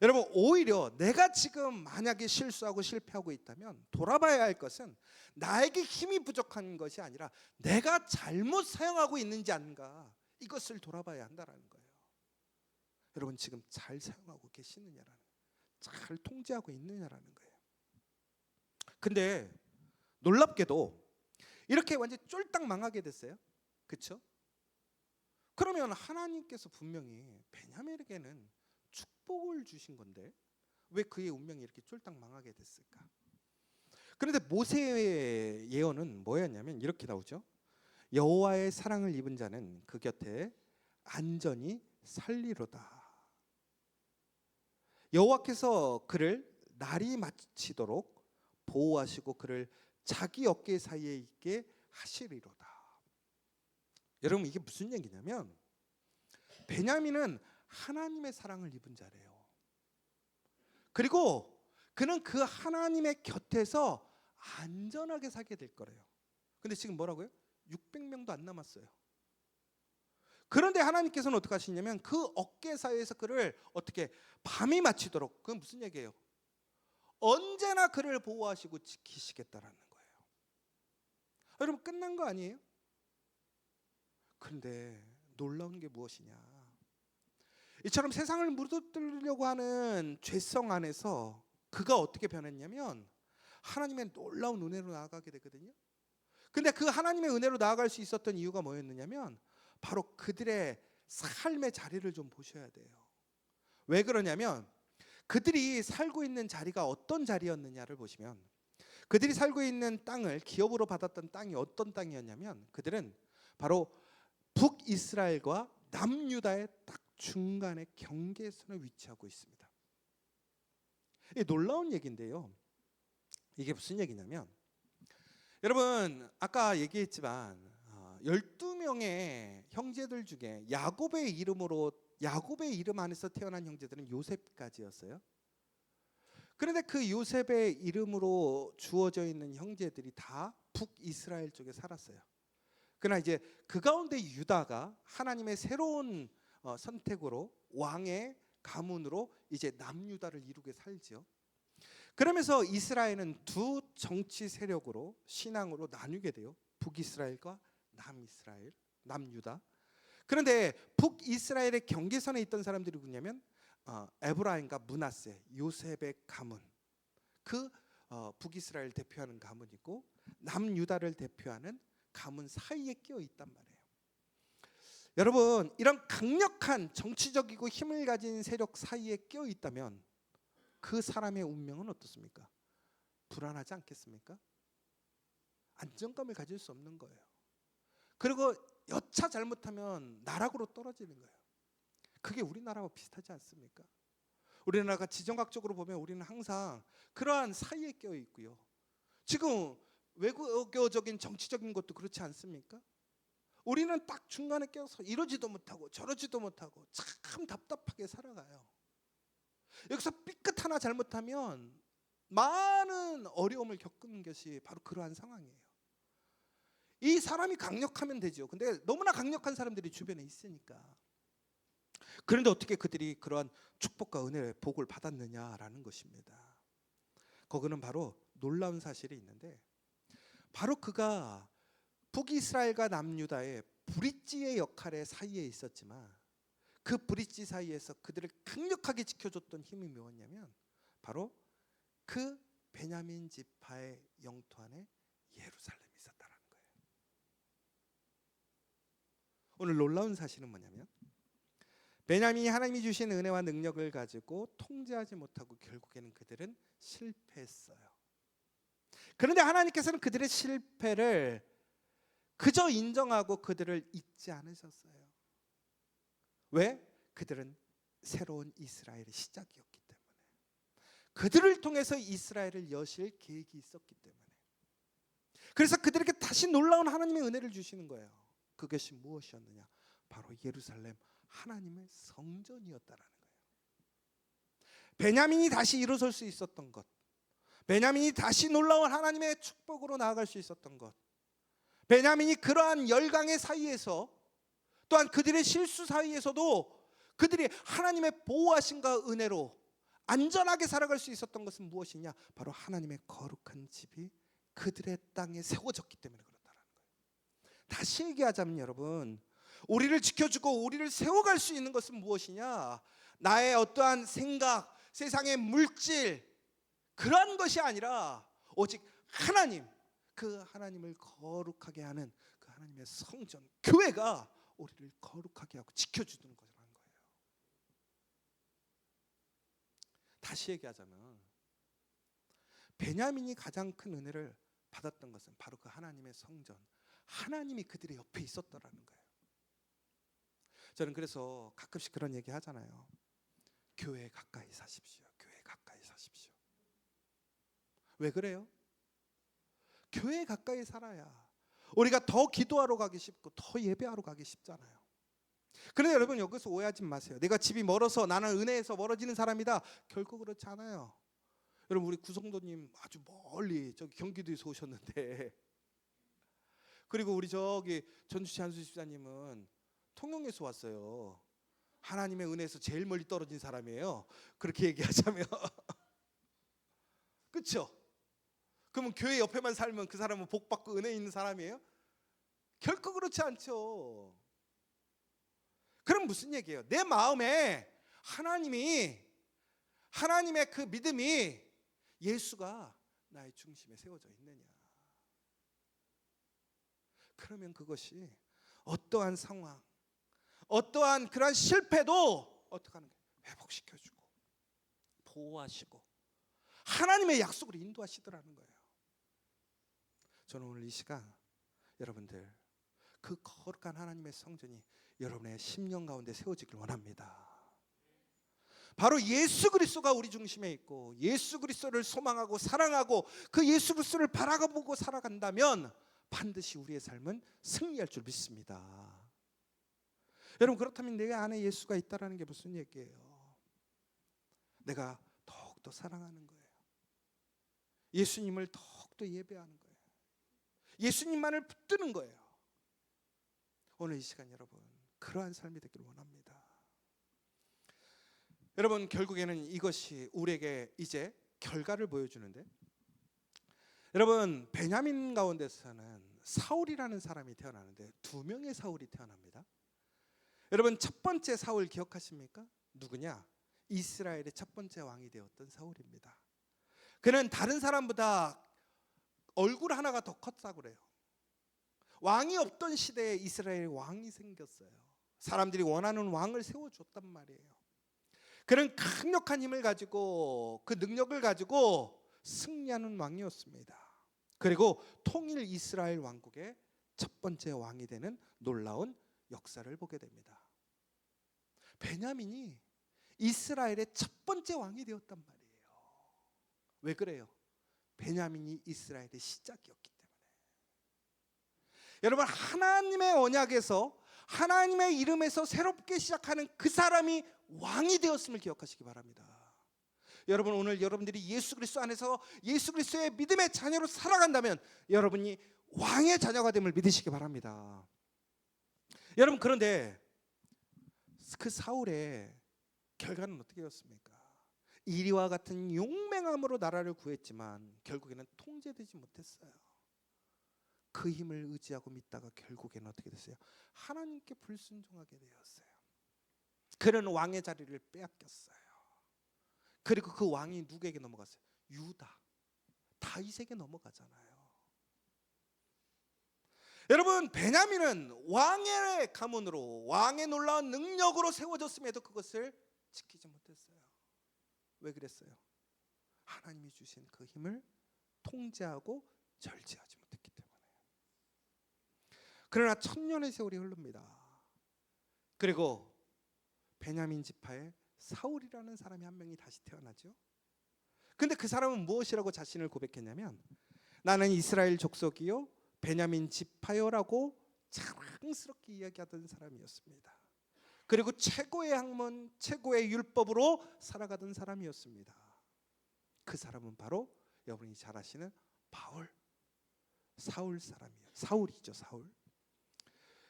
여러분 오히려 내가 지금 만약에 실수하고 실패하고 있다면 돌아봐야 할 것은 나에게 힘이 부족한 것이 아니라 내가 잘못 사용하고 있는지 아닌가 이것을 돌아봐야 한다는 거예요. 여러분 지금 잘 사용하고 계시느냐라는 거예요. 잘 통제하고 있느냐라는 거예요. 근데 놀랍게도 이렇게 완전히 쫄딱 망하게 됐어요. 그렇죠? 그러면 하나님께서 분명히 베냐민에게는 축복을 주신 건데 왜 그의 운명이 이렇게 쫄딱 망하게 됐을까? 그런데 모세의 예언은 뭐였냐면 이렇게 나오죠. 여호와의 사랑을 입은 자는 그 곁에 안전히 살리로다. 여호와께서 그를 날이 마치도록 보호하시고 그를 자기 어깨 사이에 있게 하시리로다. 여러분, 이게 무슨 얘기냐면 베냐민은 하나님의 사랑을 입은 자래요. 그리고 그는 그 하나님의 곁에서 안전하게 살게 될 거래요. 근데 지금 뭐라고요? 600명도 안 남았어요. 그런데 하나님께서는 어떻게 하시냐면 그 어깨 사이에서 그를 어떻게 밤이 맞추도록, 그건 무슨 얘기예요? 언제나 그를 보호하시고 지키시겠다라는 거예요. 여러분, 끝난 거 아니에요? 그런데 놀라운 게 무엇이냐? 이처럼 세상을 무너뜨리려고 하는 죄성 안에서 그가 어떻게 변했냐면 하나님의 놀라운 은혜로 나아가게 되거든요. 근데 그 하나님의 은혜로 나아갈 수 있었던 이유가 뭐였느냐면 바로 그들의 삶의 자리를 좀 보셔야 돼요. 왜 그러냐면 그들이 살고 있는 자리가 어떤 자리였느냐를 보시면, 그들이 살고 있는 땅을 기업으로 받았던 땅이 어떤 땅이었냐면 그들은 바로 북이스라엘과 남유다의 딱 중간에 경계선에 위치하고 있습니다. 이게 놀라운 얘기인데요. 이게 무슨 얘기냐면 여러분, 아까 얘기했지만 12명의 형제들 중에 야곱의 이름 안에서 태어난 형제들은 요셉까지였어요. 그런데 그 요셉의 이름으로 주어져 있는 형제들이 다 북이스라엘 쪽에 살았어요. 그러나 이제 그 가운데 유다가 하나님의 새로운 선택으로 왕의 가문으로 이제 남유다를 이루게 살지요. 그러면서 이스라엘은 두 정치 세력으로 신앙으로 나뉘게 돼요. 북이스라엘과 남이스라엘, 남유다. 그런데 북이스라엘의 경계선에 있던 사람들이 누구냐면 에브라임과 므낫세, 요셉의 가문, 그 북이스라엘 대표하는 가문이고 남유다를 대표하는 가문 사이에 끼어 있단 말이에요. 여러분, 이런 강력한 정치적이고 힘을 가진 세력 사이에 끼어 있다면 그 사람의 운명은 어떻습니까? 불안하지 않겠습니까? 안정감을 가질 수 없는 거예요. 그리고 여차 잘못하면 나락으로 떨어지는 거예요. 그게 우리나라와 비슷하지 않습니까? 우리나라가 지정학적으로 보면 우리는 항상 그러한 사이에 껴 있고요. 지금 외교적인 정치적인 것도 그렇지 않습니까? 우리는 딱 중간에 껴서 이러지도 못하고 저러지도 못하고 참 답답하게 살아가요. 여기서 삐끗 하나 잘못하면 많은 어려움을 겪는 것이 바로 그러한 상황이에요. 이 사람이 강력하면 되죠. 근데 너무나 강력한 사람들이 주변에 있으니까. 그런데 어떻게 그들이 그러한 축복과 은혜의 복을 받았느냐라는 것입니다. 거기는 바로 놀라운 사실이 있는데, 바로 그가 북이스라엘과 남유다의 브릿지의 역할의 사이에 있었지만 그 브릿지 사이에서 그들을 강력하게 지켜줬던 힘이 무엇이냐면 바로 그 베냐민 지파의 영토 안에 예루살렘이 있었다는 거예요. 오늘 놀라운 사실은 뭐냐면 베냐민이 하나님이 주신 은혜와 능력을 가지고 통제하지 못하고 결국에는 그들은 실패했어요. 그런데 하나님께서는 그들의 실패를 그저 인정하고 그들을 잊지 않으셨어요. 왜? 그들은 새로운 이스라엘의 시작이었기 때문에. 그들을 통해서 이스라엘을 여실 계획이 있었기 때문에. 그래서 그들에게 다시 놀라운 하나님의 은혜를 주시는 거예요. 그것이 무엇이었느냐? 바로 예루살렘 하나님의 성전이었다라는 거예요. 베냐민이 다시 일어설 수 있었던 것, 베냐민이 다시 놀라운 하나님의 축복으로 나아갈 수 있었던 것, 베냐민이 그러한 열강의 사이에서 또한 그들의 실수 사이에서도 그들이 하나님의 보호하심과 은혜로 안전하게 살아갈 수 있었던 것은 무엇이냐? 바로 하나님의 거룩한 집이 그들의 땅에 세워졌기 때문에 그렇다는 거예요. 다시 얘기하자면 여러분, 우리를 지켜주고 우리를 세워갈 수 있는 것은 무엇이냐? 나의 어떠한 생각, 세상의 물질, 그러한 것이 아니라 오직 하나님, 그 하나님을 거룩하게 하는 그 하나님의 성전, 교회가 우리를 거룩하게 하고 지켜주는 거라는 거예요. 다시 얘기하자면 베냐민이 가장 큰 은혜를 받았던 것은 바로 그 하나님의 성전, 하나님이 그들의 옆에 있었다라는 거예요. 저는 그래서 가끔씩 그런 얘기 하잖아요. 교회에 가까이 사십시오. 교회에 가까이 사십시오. 왜 그래요? 교회 가까이 살아야 우리가 더 기도하러 가기 쉽고 더 예배하러 가기 쉽잖아요. 그런데 여러분 여기서 오해하지 마세요. 내가 집이 멀어서 나는 은혜에서 멀어지는 사람이다. 결코 그렇지 않아요. 여러분 우리 구성도님 아주 멀리 저기 경기도에서 오셨는데, 그리고 우리 저기 전주시 한수 집사님은 통영에서 왔어요. 하나님의 은혜에서 제일 멀리 떨어진 사람이에요. 그렇게 얘기하자면 그렇죠? 그러면 교회 옆에만 살면 그 사람은 복 받고 은혜 있는 사람이에요? 결코 그렇지 않죠. 그럼 무슨 얘기예요? 내 마음에 하나님의 그 믿음이 예수가 나의 중심에 세워져 있느냐. 그러면 그것이 어떠한 상황, 어떠한 그러한 실패도 어떻게 하는 거예요? 회복시켜주고 보호하시고 하나님의 약속으로 인도하시더라는 거예요. 저는 오늘 이 시간 여러분들 그 거룩한 하나님의 성전이 여러분의 심령 가운데 세워지길 원합니다. 바로 예수 그리스도가 우리 중심에 있고 예수 그리스도를 소망하고 사랑하고 그 예수 그리스도를 바라보고 살아간다면 반드시 우리의 삶은 승리할 줄 믿습니다. 여러분 그렇다면 내 안에 예수가 있다라는 게 무슨 얘기예요? 내가 더욱더 사랑하는 거예요. 예수님을 더욱더 예배하는 거예요. 예수님만을 붙드는 거예요. 오늘 이 시간 여러분 그러한 삶이 되길 원합니다. 여러분 결국에는 이것이 우리에게 이제 결과를 보여주는데, 여러분 베냐민 가운데서는 사울이라는 사람이 태어나는데 두 명의 사울이 태어납니다. 여러분 첫 번째 사울 기억하십니까? 누구냐? 이스라엘의 첫 번째 왕이 되었던 사울입니다. 그는 다른 사람보다 얼굴 하나가 더 컸다고 그래요. 왕이 없던 시대에 이스라엘에 왕이 생겼어요. 사람들이 원하는 왕을 세워줬단 말이에요. 그는 강력한 힘을 가지고 그 능력을 가지고 승리하는 왕이었습니다. 그리고 통일 이스라엘 왕국의 첫 번째 왕이 되는 놀라운 역사를 보게 됩니다. 베냐민이 이스라엘의 첫 번째 왕이 되었단 말이에요. 왜 그래요? 베냐민이 이스라엘의 시작이었기 때문에. 여러분 하나님의 언약에서 하나님의 이름에서 새롭게 시작하는 그 사람이 왕이 되었음을 기억하시기 바랍니다. 여러분 오늘 여러분들이 예수 그리스도 안에서 예수 그리스도의 믿음의 자녀로 살아간다면 여러분이 왕의 자녀가 됨을 믿으시기 바랍니다. 여러분 그런데 그 사울의 결과는 어떻게 되었습니까? 이리와 같은 용맹함으로 나라를 구했지만 결국에는 통제되지 못했어요. 그 힘을 의지하고 믿다가 결국에는 어떻게 됐어요? 하나님께 불순종하게 되었어요. 그는 왕의 자리를 빼앗겼어요. 그리고 그 왕이 누구에게 넘어갔어요? 유다, 다윗에게 넘어가잖아요. 여러분 베냐민은 왕의 가문으로 왕의 놀라운 능력으로 세워졌음에도 그것을 지키지 못했어요. 왜 그랬어요? 하나님이 주신 그 힘을 통제하고 절제하지 못했기 때문에. 그러나 천년의 세월이 흐릅니다. 그리고 베냐민 지파에 사울이라는 사람이 한 명이 다시 태어나죠. 근데 그 사람은 무엇이라고 자신을 고백했냐면 나는 이스라엘 족속이요 베냐민 지파요라고 자랑스럽게 이야기하던 사람이었습니다. 그리고 최고의 학문, 최고의 율법으로 살아가던 사람이었습니다. 그 사람은 바로 여러분이 잘 아시는 사울 사람이에요. 사울이죠, 사울.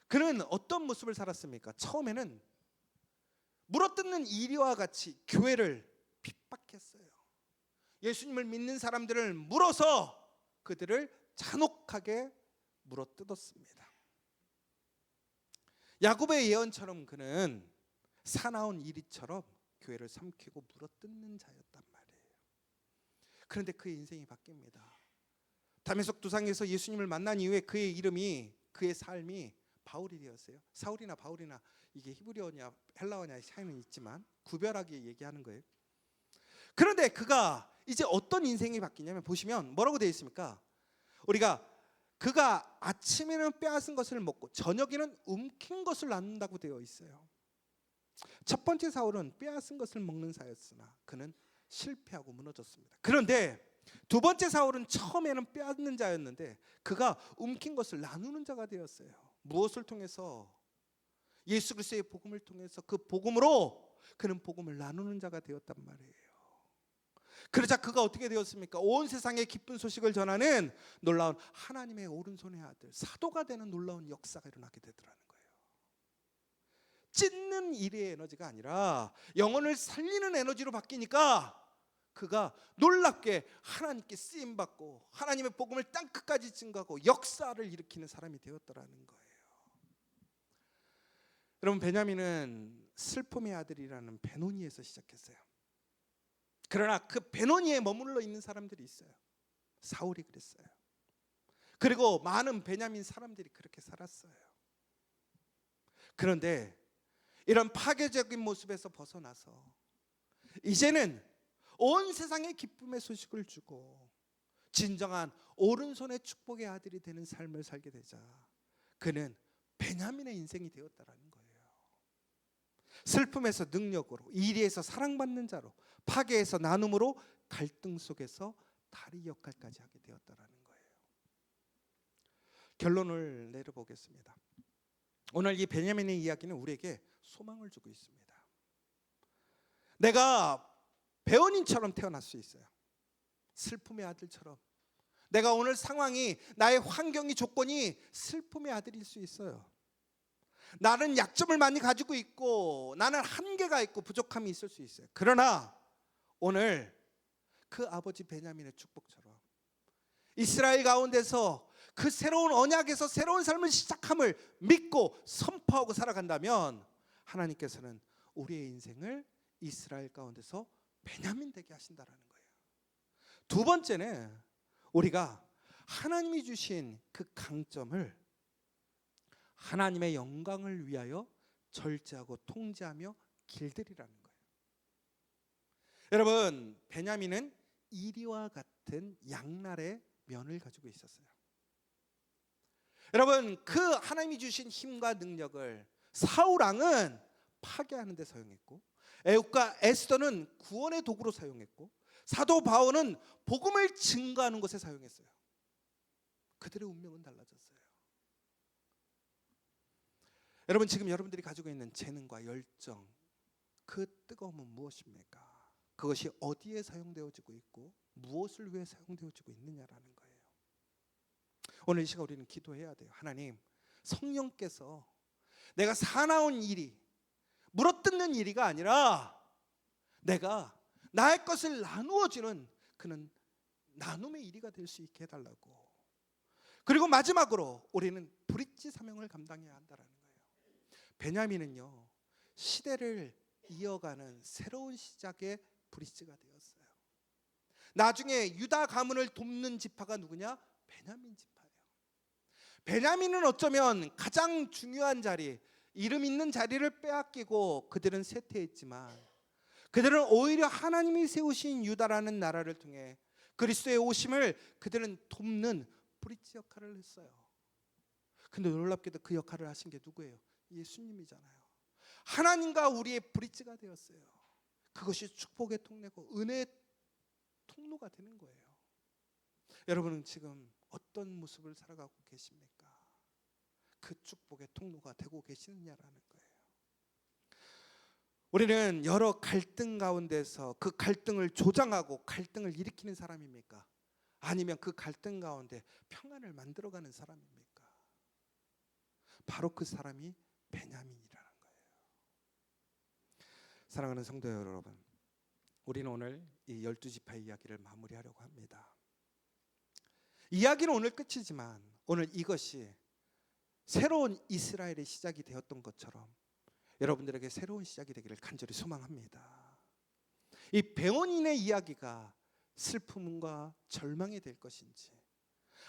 그는 어떤 모습을 살았습니까? 처음에는 물어뜯는 이리와 같이 교회를 핍박했어요. 예수님을 믿는 사람들을 물어서 그들을 잔혹하게 물어뜯었습니다. 야곱의 예언처럼 그는 사나운 이리처럼 교회를 삼키고 물어뜯는 자였단 말이에요. 그런데 그의 인생이 바뀝니다. 다메섹 두상에서 예수님을 만난 이후에 그의 이름이, 그의 삶이 바울이 되었어요. 사울이나 바울이나 이게 히브리어냐 헬라어냐의 차이는 있지만 구별하게 얘기하는 거예요. 그런데 그가 이제 어떤 인생이 바뀌냐면 보시면 뭐라고 되어 있습니까? 그가 아침에는 빼앗은 것을 먹고 저녁에는 움킨 것을 나눈다고 되어 있어요. 첫 번째 사울은 빼앗은 것을 먹는 자였으나 그는 실패하고 무너졌습니다. 그런데 두 번째 사울은 처음에는 빼앗는 자였는데 그가 움킨 것을 나누는 자가 되었어요. 무엇을 통해서? 예수 그리스도의 복음을 통해서 그 복음으로 그는 복음을 나누는 자가 되었단 말이에요. 그러자 그가 어떻게 되었습니까? 온 세상에 기쁜 소식을 전하는 놀라운 하나님의 오른손의 아들, 사도가 되는 놀라운 역사가 일어나게 되더라는 거예요. 찢는 일의 에너지가 아니라 영혼을 살리는 에너지로 바뀌니까 그가 놀랍게 하나님께 쓰임받고 하나님의 복음을 땅끝까지 증거하고 역사를 일으키는 사람이 되었더라는 거예요. 여러분, 베냐민은 슬픔의 아들이라는 베노니에서 시작했어요. 그러나 그 베노니에 머물러 있는 사람들이 있어요. 사울이 그랬어요. 그리고 많은 베냐민 사람들이 그렇게 살았어요. 그런데 이런 파괴적인 모습에서 벗어나서 이제는 온 세상에 기쁨의 소식을 주고 진정한 오른손의 축복의 아들이 되는 삶을 살게 되자 그는 베냐민의 인생이 되었다라는 거예요. 슬픔에서 능력으로, 이리에서 사랑받는 자로, 파괴에서 나눔으로, 갈등 속에서 다리 역할까지 하게 되었다라는 거예요. 결론을 내려보겠습니다. 오늘 이 베냐민의 이야기는 우리에게 소망을 주고 있습니다. 내가 배원인처럼 태어날 수 있어요. 슬픔의 아들처럼. 내가 오늘 상황이, 나의 환경이, 조건이 슬픔의 아들일 수 있어요. 나는 약점을 많이 가지고 있고 나는 한계가 있고 부족함이 있을 수 있어요. 그러나 오늘 그 아버지 베냐민의 축복처럼 이스라엘 가운데서 그 새로운 언약에서 새로운 삶을 시작함을 믿고 선포하고 살아간다면 하나님께서는 우리의 인생을 이스라엘 가운데서 베냐민 되게 하신다라는 거예요. 두 번째는 우리가 하나님이 주신 그 강점을 하나님의 영광을 위하여 절제하고 통제하며 길들이라는 거예요. 여러분, 베냐민은 이리와 같은 양날의 면을 가지고 있었어요. 여러분, 그 하나님이 주신 힘과 능력을 사울 왕은 파괴하는 데 사용했고 애굽과 에스더는 구원의 도구로 사용했고 사도 바울은 복음을 증거하는 것에 사용했어요. 그들의 운명은 달라졌어요. 여러분, 지금 여러분들이 가지고 있는 재능과 열정, 그 뜨거움은 무엇입니까? 그것이 어디에 사용되어지고 있고 무엇을 위해 사용되어지고 있느냐라는 거예요. 오늘 이 시간 우리는 기도해야 돼요. 하나님, 성령께서 내가 사나운 일이, 물어뜯는 일이가 아니라 내가 나의 것을 나누어주는 그는 나눔의 일이가 될 수 있게 해달라고. 그리고 마지막으로 우리는 브릿지 사명을 감당해야 한다는 거예요. 베냐민은요, 시대를 이어가는 새로운 시작의 브릿지가 되었어요. 나중에 유다 가문을 돕는 지파가 누구냐? 베냐민 지파예요. 베냐민은 어쩌면 가장 중요한 자리, 이름 있는 자리를 빼앗기고 그들은 쇠퇴했지만 그들은 오히려 하나님이 세우신 유다라는 나라를 통해 그리스도의 오심을 그들은 돕는 브릿지 역할을 했어요. 근데 놀랍게도 그 역할을 하신 게 누구예요? 예수님이잖아요. 하나님과 우리의 브릿지가 되었어요. 그것이 축복의 통로고 은혜의 통로가 되는 거예요. 여러분은 지금 어떤 모습을 살아가고 계십니까? 그 축복의 통로가 되고 계시느냐라는 거예요. 우리는 여러 갈등 가운데서 그 갈등을 조장하고 갈등을 일으키는 사람입니까? 아니면 그 갈등 가운데 평안을 만들어가는 사람입니까? 바로 그 사람이 베냐민이라는 거예요. 사랑하는 성도 여러분, 우리는 오늘 이 12지파의 이야기를 마무리하려고 합니다. 이야기는 오늘 끝이지만 오늘 이것이 새로운 이스라엘의 시작이 되었던 것처럼 여러분들에게 새로운 시작이 되기를 간절히 소망합니다. 이 배원인의 이야기가 슬픔과 절망이 될 것인지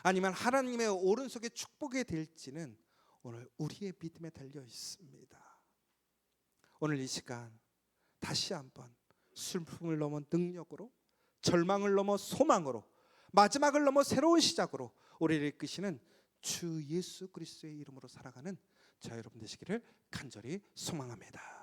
아니면 하나님의 오른손에 축복이 될지는 오늘 우리의 믿음에 달려 있습니다. 오늘 이 시간 다시 한번 슬픔을 넘어 능력으로, 절망을 넘어 소망으로, 마지막을 넘어 새로운 시작으로 우리를 이끄시는 주 예수 그리스도의 이름으로 살아가는 저 여러분 되시기를 간절히 소망합니다.